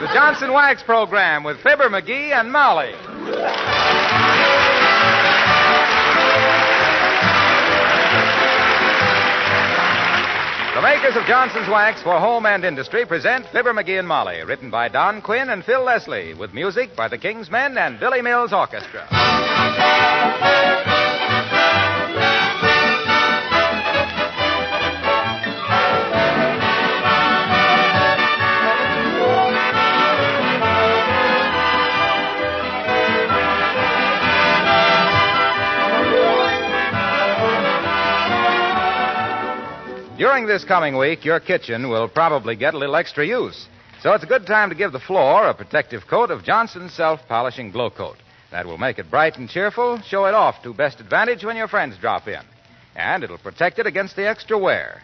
the Johnson Wax Program with Fibber, McGee, and Molly. The makers of Johnson's Wax for Home and Industry present Fibber, McGee, and Molly, written by Don Quinn and Phil Leslie, with music by the King's Men and Billy Mills Orchestra. During this coming week, your kitchen will probably get a little extra use. So it's a good time to give the floor a protective coat of Johnson's Self-Polishing Glow Coat. That will make it bright and cheerful, show it off to best advantage when your friends drop in. And it'll protect it against the extra wear.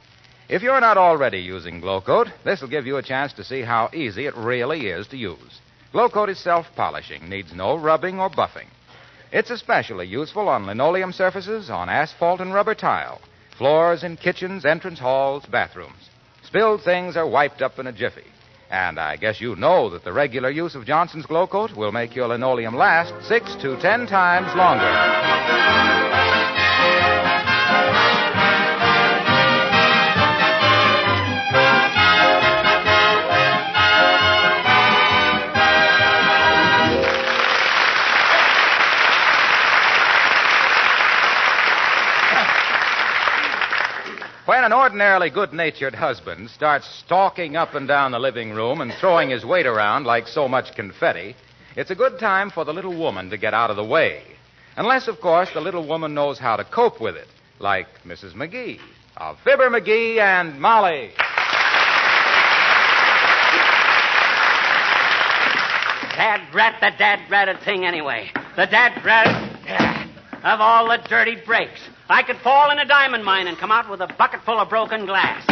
If you're not already using Glow Coat, this will give you a chance to see how easy it really is to use. Glow Coat is self-polishing, needs no rubbing or buffing. It's especially useful on linoleum surfaces, on asphalt and rubber tile, floors in kitchens, entrance halls, bathrooms. Spilled things are wiped up in a jiffy. And I guess you know that the regular use of Johnson's Glow Coat will make your linoleum last 6 to 10 times longer. When an ordinarily good-natured husband starts stalking up and down the living room and throwing his weight around like so much confetti, it's a good time for the little woman to get out of the way. Unless, of course, the little woman knows how to cope with it, like Mrs. McGee of Fibber, McGee, and Molly. The dad-ratted thing anyway. The dad-ratted... Of all the dirty breaks, I could fall in a diamond mine and come out with a bucket full of broken glass.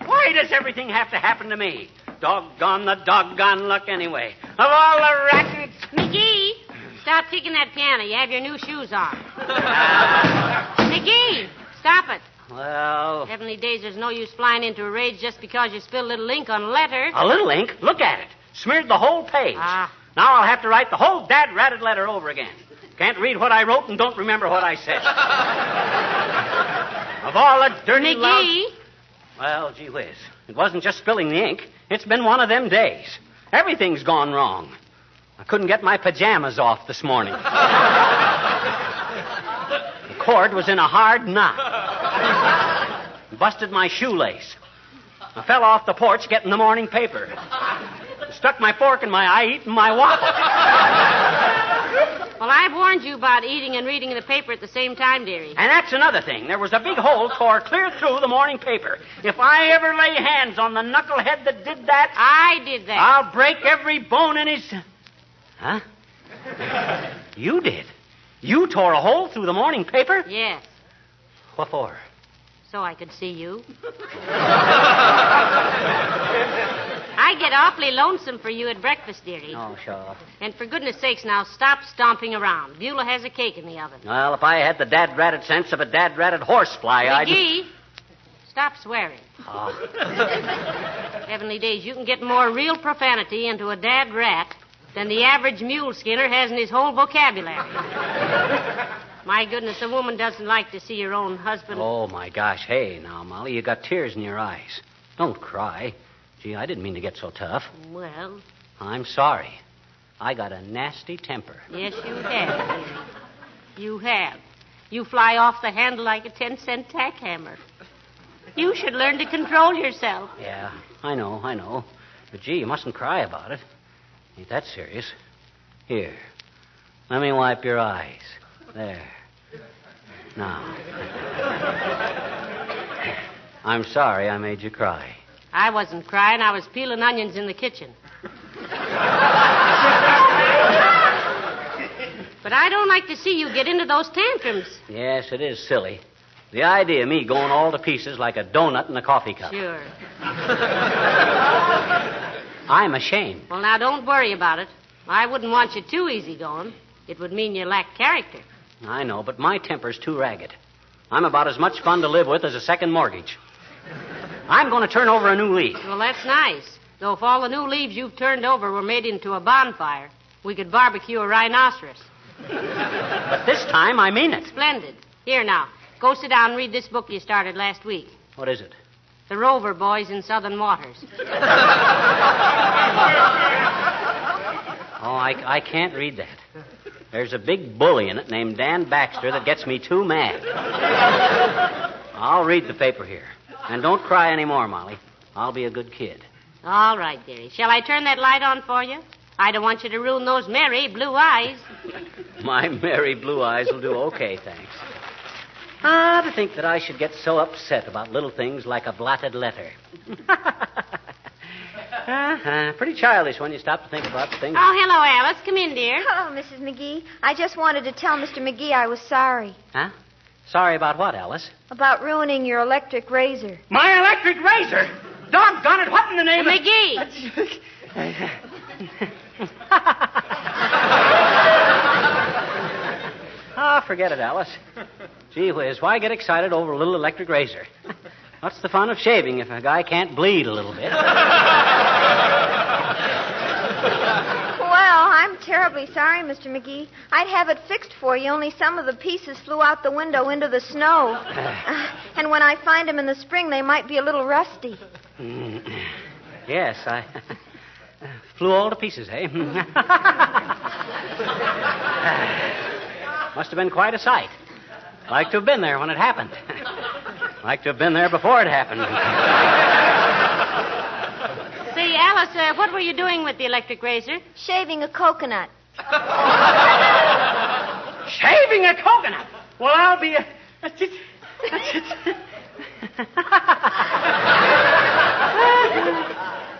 Why does everything have to happen to me? Doggone the doggone luck anyway. Of all the rackets... McGee, stop kicking that piano. You have your new shoes on. McGee, stop it. Well... Heavenly days, there's no use flying into a rage just because you spilled a little ink on a letter. A little ink? Look at it. Smeared the whole page. Ah. Now I'll have to write the whole dad-ratted letter over again. Can't read what I wrote and don't remember what I said. Of all the dirty... McGee? Well, gee whiz. It wasn't just spilling the ink. It's been one of them days. Everything's gone wrong. I couldn't get my pajamas off this morning. The cord was in a hard knot. Busted my shoelace. I fell off the porch getting the morning paper. Stuck my fork in my eye eating my waffle. Well, I've warned you about eating and reading the paper at the same time, dearie. And that's another thing. There was a big hole tore clear through the morning paper. If I ever lay hands on the knucklehead that did that... I did that. I'll break every bone in his... Huh? You did? You tore a hole through the morning paper? Yes. What for? So I could see you. I get awfully lonesome for you at breakfast, dearie. Oh, sure. And for goodness sakes, now stop stomping around. Beulah has a cake in the oven. Well, if I had the dad-ratted sense of a dad-ratted horsefly, McGee, stop swearing. Oh. Heavenly days, you can get more real profanity into a dad rat than the average mule skinner has in his whole vocabulary. My goodness, a woman doesn't like to see her own husband. Oh, my gosh. Hey, now, Molly, you got tears in your eyes. Don't cry. Gee, I didn't mean to get so tough. Well... I'm sorry. I got a nasty temper. Yes, you have, dearie. You have. You fly off the handle like a 10-cent tack hammer. You should learn to control yourself. Yeah, I know. But, gee, you mustn't cry about it. Ain't that serious. Here, let me wipe your eyes. There. Now. I'm sorry I made you cry. I wasn't crying. I was peeling onions in the kitchen. But I don't like to see you get into those tantrums. Yes, it is silly. The idea of me going all to pieces like a donut in a coffee cup. Sure. I'm ashamed. Well, now, don't worry about it. I wouldn't want you too easygoing. It would mean you lack character. I know, but my temper's too ragged. I'm about as much fun to live with as a second mortgage. I'm going to turn over a new leaf. Well, that's nice. Though if all the new leaves you've turned over were made into a bonfire, we could barbecue a rhinoceros. But this time, I mean it. Splendid. Here now, go sit down and read this book you started last week. What is it? The Rover Boys in Southern Waters. Oh, I can't read that. There's a big bully in it named Dan Baxter that gets me too mad. I'll read the paper here. And don't cry anymore, Molly. I'll be a good kid. All right, dearie. Shall I turn that light on for you? I don't want you to ruin those merry blue eyes. My merry blue eyes will do okay, thanks. Ah, to think that I should get so upset about little things like a blotted letter. Pretty childish when you stop to think about things. Oh, hello, Alice. Come in, dear. Oh, Mrs. McGee. I just wanted to tell Mr. McGee I was sorry. Huh? Sorry about what, Alice? About ruining your electric razor. My electric razor? Doggone it, what in the name of... McGee! Ah, forget it, Alice. Gee whiz, why get excited over a little electric razor? What's the fun of shaving if a guy can't bleed a little bit? Well, I'm terribly sorry, Mr. McGee. I'd have it fixed for you, only some of the pieces flew out the window into the snow. And when I find them in the spring, they might be a little rusty. Yes, I flew all to pieces, eh? Must have been quite a sight. Like to have been there when it happened. Like to have been there before it happened. Say, Alice, what were you doing with the electric razor? Shaving a coconut. Shaving a coconut? Well, I'll be a... That's it.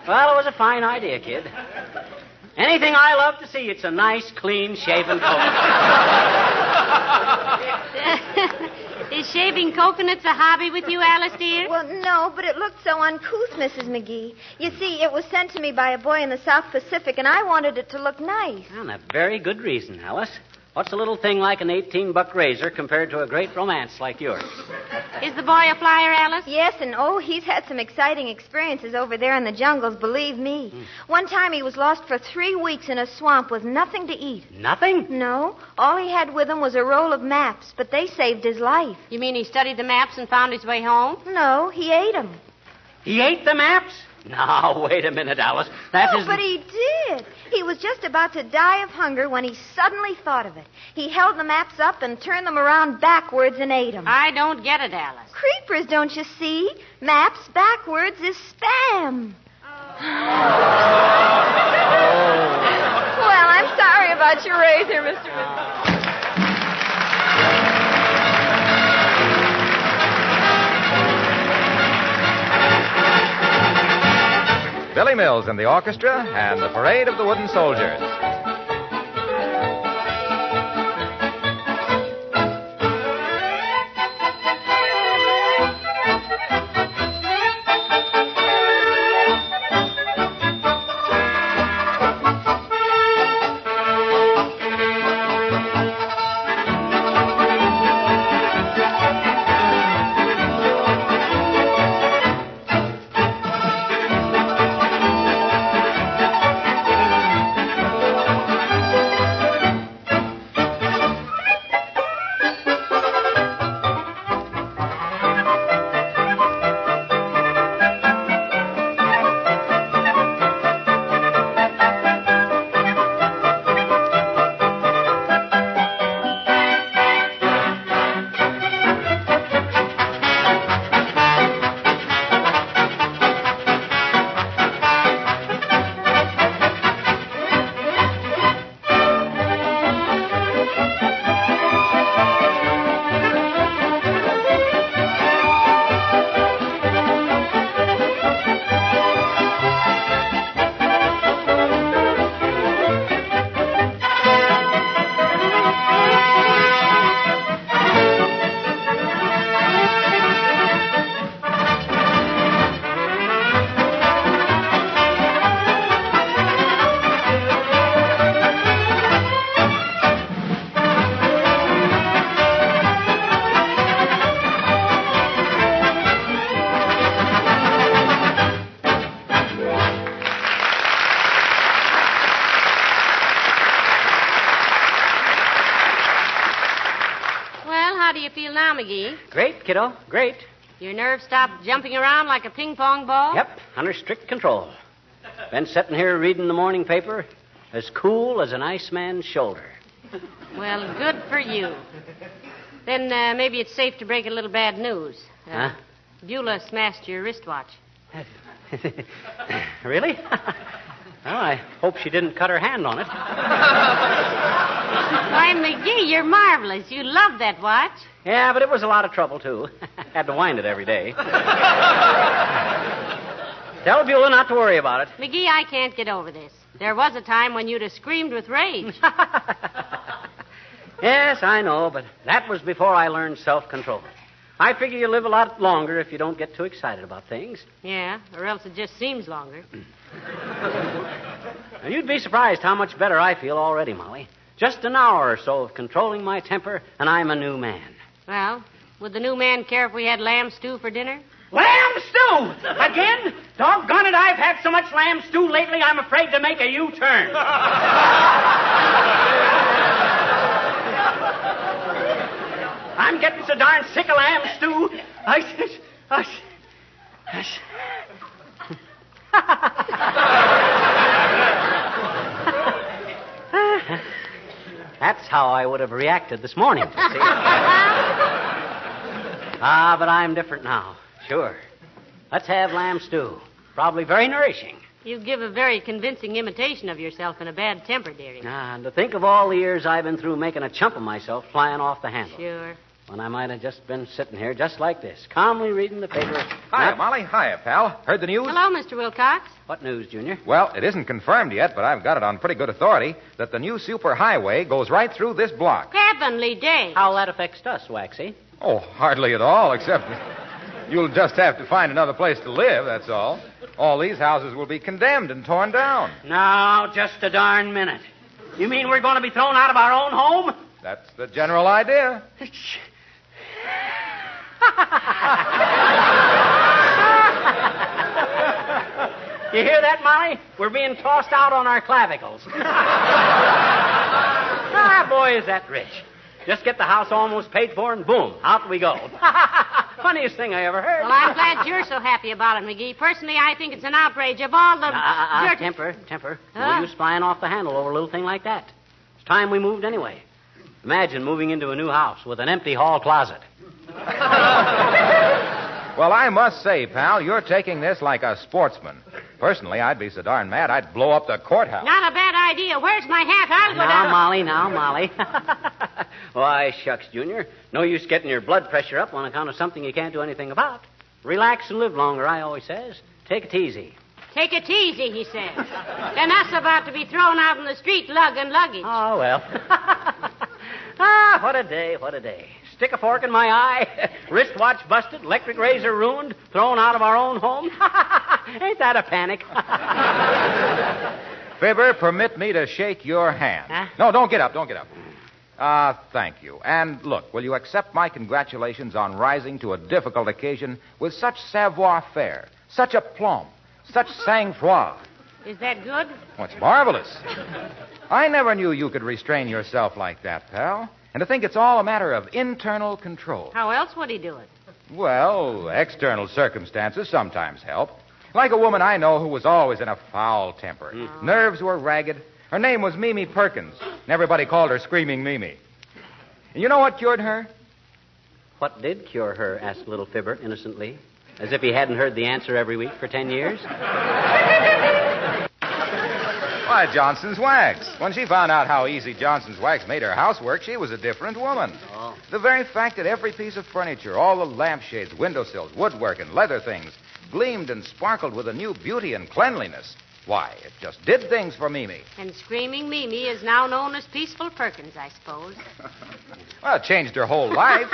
Well, it was a fine idea, kid. Anything I love to see, it's a nice, clean, shaven coconut. Is shaving coconuts a hobby with you, Alice, dear? Well, no, but it looked so uncouth, Mrs. McGee. You see, it was sent to me by a boy in the South Pacific, and I wanted it to look nice. And a very good reason, Alice. What's a little thing like an $18 razor compared to a great romance like yours? Is the boy a flyer, Alice? Yes, and he's had some exciting experiences over there in the jungles, believe me. One time he was lost for 3 weeks in a swamp with nothing to eat. Nothing? No, all he had with him was a roll of maps, but they saved his life. You mean he studied the maps and found his way home? No, he ate them. He ate the maps? Now, wait a minute, Alice. That isn't... but he did. He was just about to die of hunger when he suddenly thought of it. He held the maps up and turned them around backwards and ate them. I don't get it, Alice. Creepers, don't you see? Maps backwards is spam. Well, I'm sorry about your razor, Mr. Billy Mills and the orchestra and the Parade of the Wooden Soldiers. feel now, McGee? Great, kiddo. Great. Your nerves stopped jumping around like a ping pong ball? Yep, under strict control. Been sitting here reading the morning paper, as cool as an iceman's shoulder. Well, good for you. Then maybe it's safe to break a little bad news. Huh? Beulah smashed your wristwatch. Really? Well, I hope she didn't cut her hand on it. Why, McGee, you're marvelous. You love that watch. Yeah, but it was a lot of trouble, too. Had to wind it every day. Tell Beulah not to worry about it. McGee, I can't get over this. There was a time when you'd have screamed with rage. Yes, I know, but that was before I learned self-control. I figure you live a lot longer if you don't get too excited about things. Yeah, or else it just seems longer. And you'd be surprised how much better I feel already, Molly. Just an hour or so of controlling my temper, and I'm a new man. Well, would the new man care if we had lamb stew for dinner? Lamb stew! Again? Doggone it, I've had so much lamb stew lately, I'm afraid to make a U-turn. I'm getting so darn sick of lamb stew. That's how I would have reacted this morning, you see. But I'm different now. Sure. Let's have lamb stew. Probably very nourishing. You give a very convincing imitation of yourself in a bad temper, dearie. And to think of all the years I've been through making a chump of myself flying off the handle. Sure. When I might have just been sitting here just like this, calmly reading the paper. Hiya, Molly. Hiya, pal. Heard the news? Hello, Mr. Wilcox. What news, Junior? Well, it isn't confirmed yet, but I've got it on pretty good authority that the new superhighway goes right through this block. Heavenly day. How that affects us, Waxy? Oh, hardly at all, except you'll just have to find another place to live, that's all. All these houses will be condemned and torn down. Now, just a darn minute. You mean we're going to be thrown out of our own home? That's the general idea. You hear that, Molly? We're being tossed out on our clavicles. Boy, is that rich. Just get the house almost paid for, and boom, out we go. Funniest thing I ever heard. Well, I'm glad you're so happy about it, McGee. Personally, I think it's an outrage of all the... Temper. No use flying off the handle over a little thing like that. It's time we moved anyway. Imagine moving into a new house with an empty hall closet. Well, I must say, pal, you're taking this like a sportsman. Personally, I'd be so darn mad I'd blow up the courthouse. Not a bad idea. Where's my hat? I'll go down. Now, Molly. Why, shucks, Junior. No use getting your blood pressure up on account of something you can't do anything about. Relax and live longer, I always says. Take it easy. Take it easy, he says. Then us about to be thrown out in the street lugging luggage. Oh, well. What a day, what a day. Stick a fork in my eye, wristwatch busted, electric razor ruined, thrown out of our own home. Ain't that a panic? Fibber, permit me to shake your hand. Huh? No, don't get up. Thank you. And look, will you accept my congratulations on rising to a difficult occasion with such savoir-faire, such aplomb, such sang-froid? Is that good? Oh, it's marvelous. I never knew you could restrain yourself like that, pal. And to think it's all a matter of internal control. How else would he do it? Well, external circumstances sometimes help. Like a woman I know who was always in a foul temper. Nerves were ragged. Her name was Mimi Perkins, and everybody called her Screaming Mimi. And you know what cured her? What did cure her? Asked little Fibber innocently, as if he hadn't heard the answer every week for 10 years. Why, Johnson's wax. When she found out how easy Johnson's wax made her housework, she was a different woman. Oh. The very fact that every piece of furniture, all the lampshades, windowsills, woodwork, and leather things gleamed and sparkled with a new beauty and cleanliness. Why, it just did things for Mimi. And Screaming Mimi is now known as Peaceful Perkins, I suppose. Well, it changed her whole life.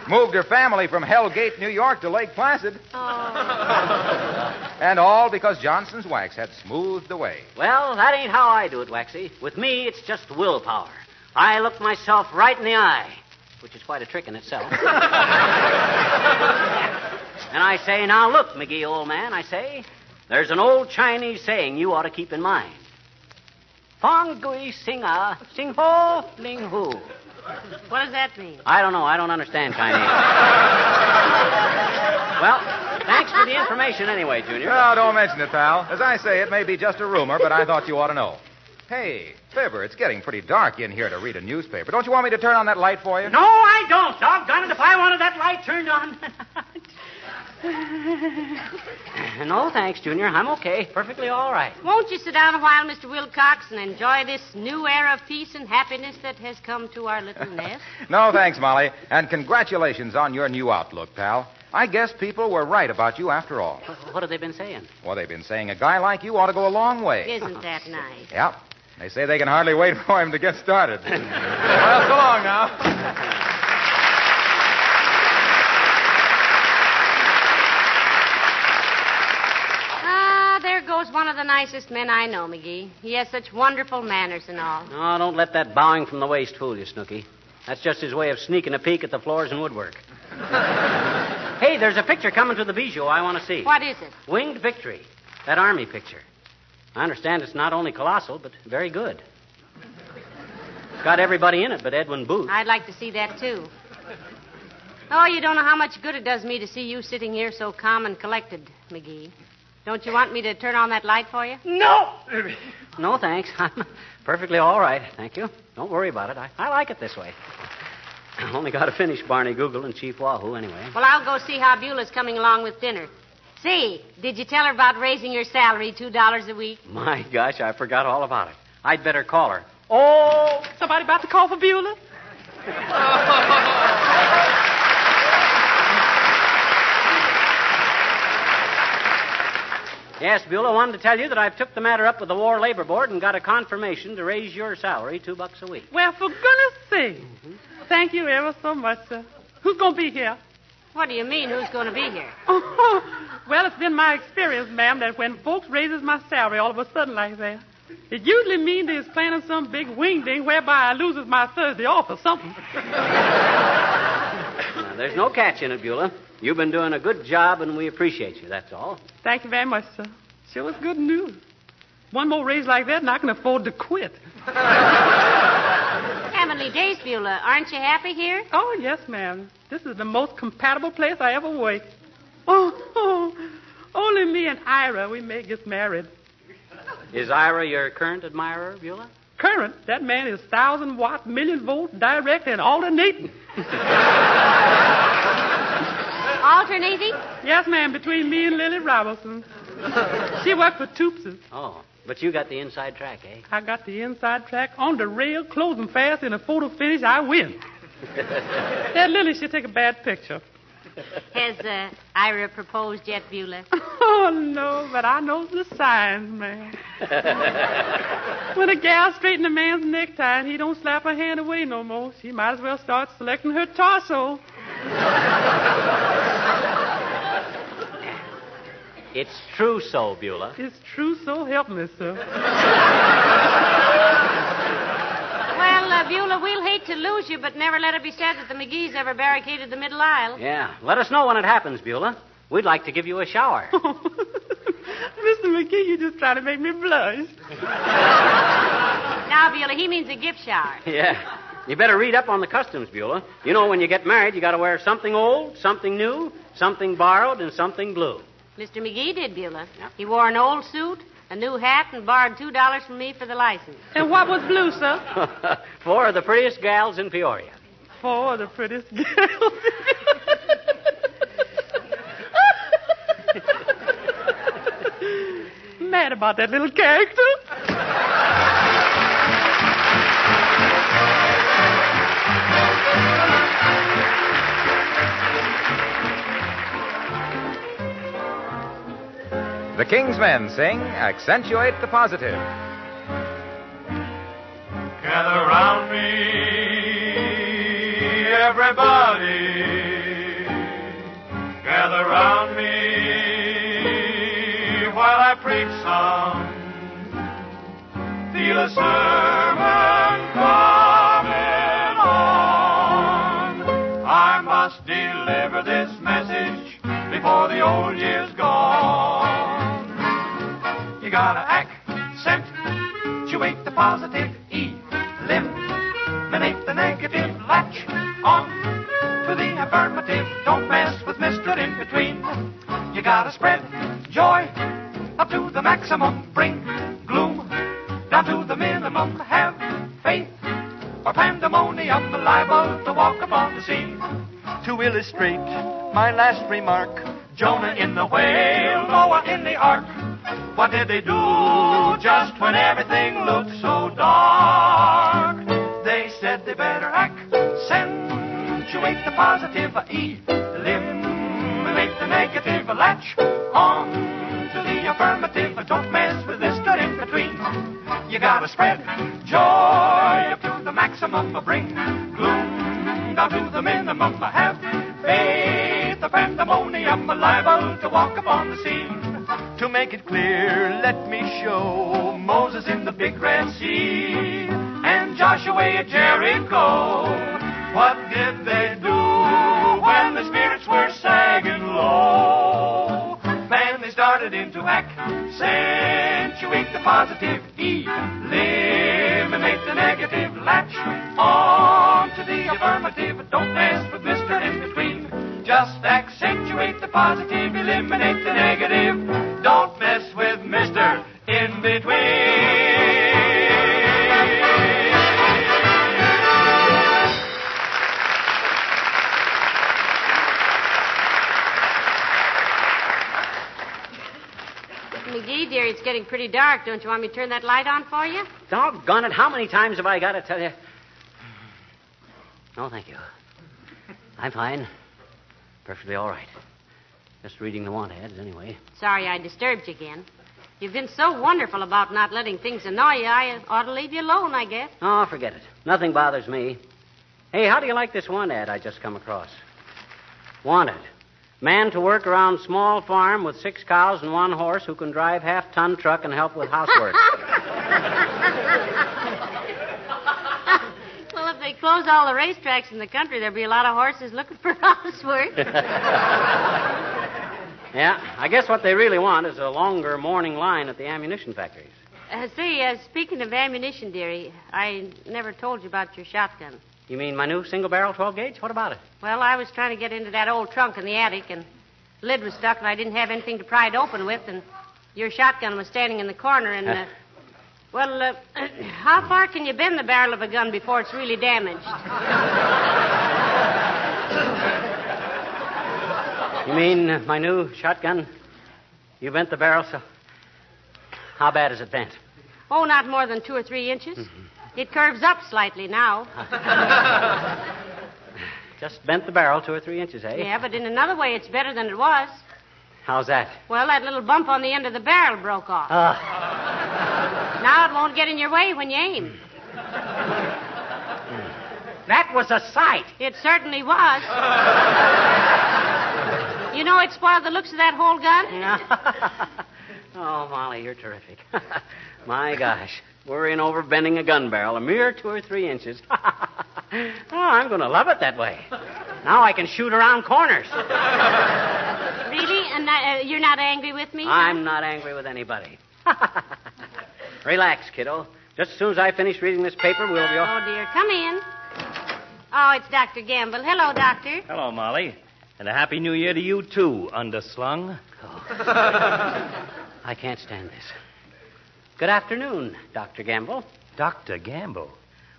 Moved her family from Hell Gate, New York to Lake Placid. Oh. And all because Johnson's wax had smoothed the way. Well, that ain't how I do it, Waxy. With me, it's just willpower. I look myself right in the eye, which is quite a trick in itself. And I say, now look, McGee, old man, I say, there's an old Chinese saying you ought to keep in mind. Fong gui sing a, sing ho, ling hu. What does that mean? I don't know. I don't understand Chinese. Well, thanks for the information anyway, Junior. No, don't mention it, pal. As I say, it may be just a rumor, but I thought you ought to know. Hey, Fibber, it's getting pretty dark in here to read a newspaper. Don't you want me to turn on that light for you? No, I don't. Doggone it, if I wanted that light turned on. No, thanks, Junior. I'm okay. Perfectly all right. Won't you sit down a while, Mr. Wilcox, and enjoy this new era of peace and happiness that has come to our little nest? No, thanks, Molly. And congratulations on your new outlook, pal. I guess people were right about you after all. What have they been saying? Well, they've been saying a guy like you ought to go a long way. Isn't that nice? Yep. They say they can hardly wait for him to get started. Well, so long now. There goes one of the nicest men I know, McGee. He has such wonderful manners and all. No, don't let that bowing from the waist fool you, Snooky. That's just his way of sneaking a peek at the floors and woodwork. Hey, there's a picture coming to the Bijou I want to see. What is it? Winged Victory. That Army picture. I understand it's not only colossal, but very good. It's got everybody in it but Edwin Booth. I'd like to see that, too. Oh, you don't know how much good it does me to see you sitting here so calm and collected, McGee. Don't you want me to turn on that light for you? No! No, thanks. I'm perfectly all right. Thank you. Don't worry about it. I like it this way. I only got to finish Barney Google and Chief Wahoo anyway. Well, I'll go see how Beulah's coming along with dinner. Say, did you tell her about raising your salary $2 a week? My gosh, I forgot all about it. I'd better call her. Oh, Somebody about to call for Beulah? yes, Beulah, wanted to tell you that I've took the matter up with the War Labor Board and got a confirmation to raise your salary $2 a week. Well, for goodness sake. Mm-hmm. Thank you ever so much, sir. Who's going to be here? What do you mean, who's going to be here? Well, it's been my experience, ma'am, that when folks raises my salary all of a sudden like that, it usually means they's planning some big wing-ding whereby I loses my Thursday off or something. Now, there's no catch in it, Beulah. You've been doing a good job, and we appreciate you, that's all. Thank you very much, sir. Sure is good news. One more raise like that, and I can afford to quit. Heavenly days, Beulah. Aren't you happy here? Oh, yes, ma'am. This is the most compatible place I ever worked. Oh, only me and Ira, we may get married. Is Ira your current admirer, Beulah? Current? That man is 1,000-watt, million-volt, direct, and alternating. Alternating? Yes, ma'am, between me and Lily Robertson. She worked for Toopses. Oh, but you got the inside track, eh? I got the inside track on the rail, closing fast, in a photo finish, I win. That Lily should take a bad picture. Has Ira proposed yet, Beulah? Oh, no, but I know the signs, man. When a gal straighten a man's necktie and he don't slap her hand away no more, she might as well start selecting her torso. It's true so, Beulah. It's true, so help me, sir. Well, Beulah, we'll hate to lose you, but never let it be said that the McGees ever barricaded the middle aisle. Yeah. Let us know when it happens, Beulah. We'd like to give you a shower. Mr. McGee, you just trying to make me blush. Now, Beulah, he means a gift shower. Yeah. You better read up on the customs, Beulah. You know, when you get married, you got to wear something old, something new, something borrowed, and something blue. Mr. McGee did, Beulah. Yep. He wore an old suit, a new hat, and borrowed $2 from me for the license. And what was blue, sir? 4 of the prettiest gals in Peoria. 4 of the prettiest girls. Mad about that little character. The King's Men sing Accentuate the Positive. Gather round me, everybody. Gather round me while I preach some. Feel a sermon coming on. I must deliver this message before the old year's gone. You gotta accentuate the positive, eliminate the negative. Latch on to the affirmative. Don't mess with Mr. In Between. You gotta spread joy up to the maximum. Bring gloom down to the minimum. Have faith or pandemonium, liable to walk upon the scene. To illustrate my last remark, Jonah in the whale, Noah in the ark. What did they do just when everything looked so dark? They said they better accentuate the positive, eliminate the negative, latch on to the affirmative. Don't mess with this stuff in between. You gotta spread joy up to the maximum, bring gloom down to the minimum. Have faith, the pandemonium, liable to walk upon the scene. To make it clear, let me show Moses in the big Red Sea and Joshua at Jericho. What did they do when the spirits were sagging low? Man, they started into accentuate the positive, eliminate the negative, latch on to the affirmative. Don't mess with Mr. In Between. Just accentuate the positive, eliminate the negative. Don't mess with Mr. In Between. McGee, dear, it's getting pretty dark. Don't you want me to turn that light on for you? Doggone it, how many times have I got to tell you? No, thank you. I'm fine. Perfectly all right. Just reading the want ads, anyway. Sorry I disturbed you again. You've been so wonderful about not letting things annoy you, I ought to leave you alone, I guess. Oh, forget it. Nothing bothers me. Hey, how do you like this want ad I just come across? Wanted. Man to work around small farm with 6 cows and 1 horse who can drive half-ton truck and help with housework. Well, if they close all the racetracks in the country, there'll be a lot of horses looking for housework. Yeah, I guess what they really want is a longer morning line at the ammunition factories. Speaking of ammunition, dearie, I never told you about your shotgun. You mean my new single-barrel 12-gauge? What about it? Well, I was trying to get into that old trunk in the attic, and the lid was stuck, and I didn't have anything to pry it open with, and your shotgun was standing in the corner, and, how far can you bend the barrel of a gun before it's really damaged? You mean my new shotgun? You bent the barrel, so... How bad is it bent? Oh, not more than 2 or 3 inches. Mm-hmm. It curves up slightly now. Just bent the barrel 2 or 3 inches, eh? Yeah, but in another way, it's better than it was. How's that? Well, that little bump on the end of the barrel broke off. Now it won't get in your way when you aim. That was a sight. It certainly was. You know it spoiled the looks of that whole gun? Oh, Molly, you're terrific. My gosh. Worrying over bending a gun barrel a mere 2 or 3 inches. I'm going to love it that way. Now I can shoot around corners. Really? And you're not angry with me? I'm not angry with anybody. Relax, kiddo. Just as soon as I finish reading this paper, we'll be off. Oh, dear. Come in. Oh, it's Dr. Gamble. Hello, Doctor. Hello, Molly. And a Happy New Year to you, too, underslung. Oh. I can't stand this. Good afternoon, Dr. Gamble. Dr. Gamble?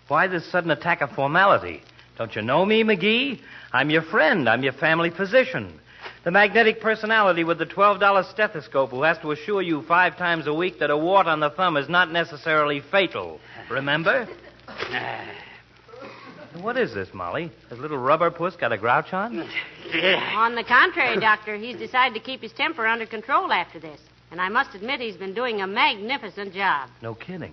Why this sudden attack of formality? Don't you know me, McGee? I'm your friend. I'm your family physician. The magnetic personality with the $12 stethoscope who has to assure you 5 times a week that a wart on the thumb is not necessarily fatal. Remember? What is this, Molly? Has little rubber puss got a grouch on? On the contrary, Doctor, he's decided to keep his temper under control after this. And I must admit he's been doing a magnificent job. No kidding.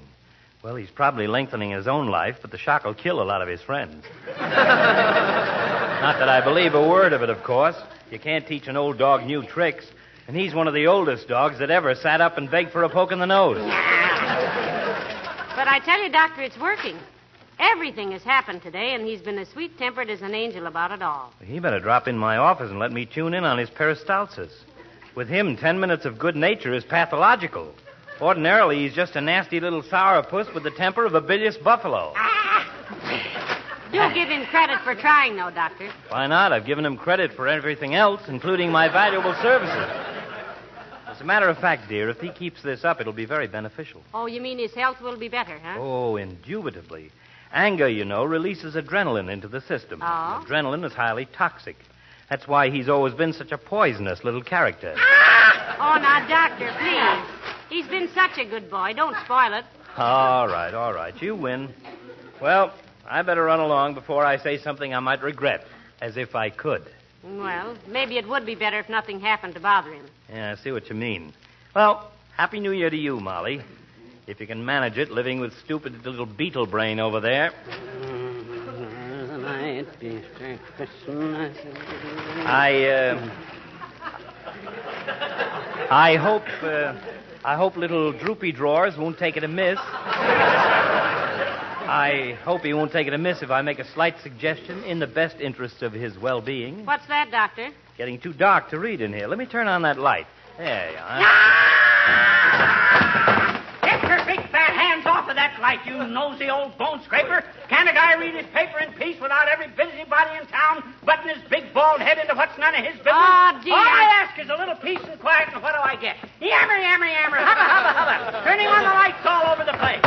Well, he's probably lengthening his own life, but the shock will kill a lot of his friends. Not that I believe a word of it, of course. You can't teach an old dog new tricks. And he's one of the oldest dogs that ever sat up and begged for a poke in the nose. But I tell you, Doctor, it's working. Everything has happened today, and he's been as sweet-tempered as an angel about it all. He better drop in my office and let me tune in on his peristalsis. With him, 10 minutes of good nature is pathological. Ordinarily, he's just a nasty little sourpuss with the temper of a bilious buffalo. Do give him credit for trying, though, Doctor. Why not? I've given him credit for everything else, including my valuable services. As a matter of fact, dear, if he keeps this up, it'll be very beneficial. Oh, you mean his health will be better, huh? Oh, indubitably. Anger, you know, releases adrenaline into the system. Oh? Adrenaline is highly toxic. That's why he's always been such a poisonous little character. Oh, now, Doctor, please. He's been such a good boy. Don't spoil it. All right. You win. Well, I better run along before I say something I might regret, as if I could. Well, maybe it would be better if nothing happened to bother him. Yeah, I see what you mean. Well, Happy New Year to you, Molly. If you can manage it, living with stupid little beetle brain over there. I hope little droopy drawers won't take it amiss. I hope he won't take it amiss if I make a slight suggestion in the best interest of his well-being. What's that, Doctor? Getting too dark to read in here. Let me turn on that light. There you are. Get your big fat hands off of that light, you nosy old bone scraper. Can't a guy read his paper in peace without every busybody in town butting his big bald head into what's none of his business? Oh, dear. All I ask is a little peace and quiet, and what do I get? Yammer, yammer, yammer, hubba, hubba, hubba. Turning on the lights all over the place.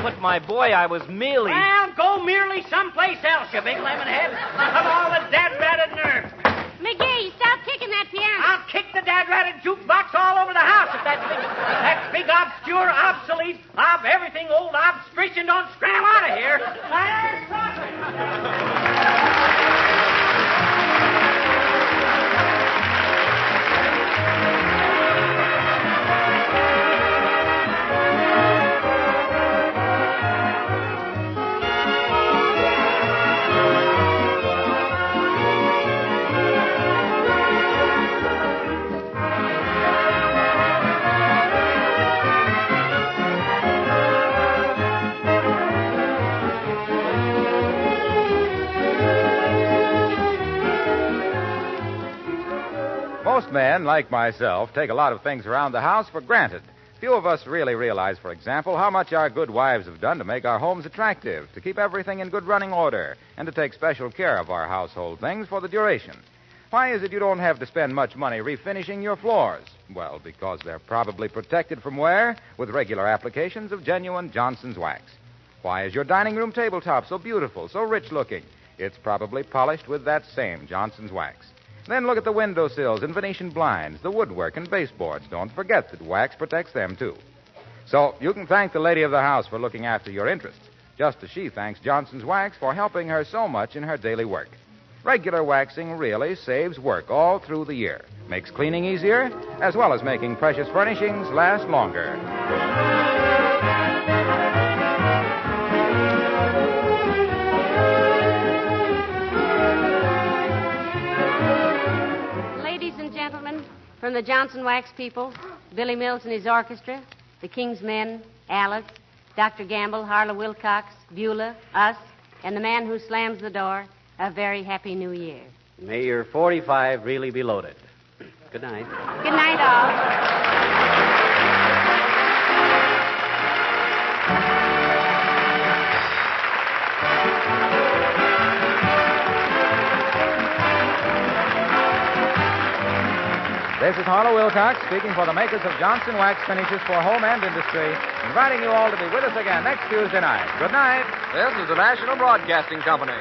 But, my boy, I was merely... Well, go merely someplace else, you big lemon head. Of all the dad-ratted nerves. McGee, stop kicking that piano. I'll kick the dad-ratted jukebox all over the house if that big obscure, obsolete, everything old obstrition don't scram out of here. Most men, like myself, take a lot of things around the house for granted. Few of us really realize, for example, how much our good wives have done to make our homes attractive, to keep everything in good running order, and to take special care of our household things for the duration. Why is it you don't have to spend much money refinishing your floors? Well, because they're probably protected from wear with regular applications of genuine Johnson's wax. Why is your dining room tabletop so beautiful, so rich looking? It's probably polished with that same Johnson's wax. Then look at the windowsills and Venetian blinds, the woodwork and baseboards. Don't forget that wax protects them, too. So you can thank the lady of the house for looking after your interests, just as she thanks Johnson's Wax for helping her so much in her daily work. Regular waxing really saves work all through the year, makes cleaning easier, as well as making precious furnishings last longer. From the Johnson Wax people, Billy Mills and his orchestra, the King's Men, Alice, Dr. Gamble, Harlow Wilcox, Beulah, us, and the man who slams the door, a very happy New Year. May your 45 really be loaded. Good night. Good night, all. This is Harlow Wilcox speaking for the makers of Johnson Wax Finishes for Home and Industry, inviting you all to be with us again next Tuesday night. Good night. This is the National Broadcasting Company.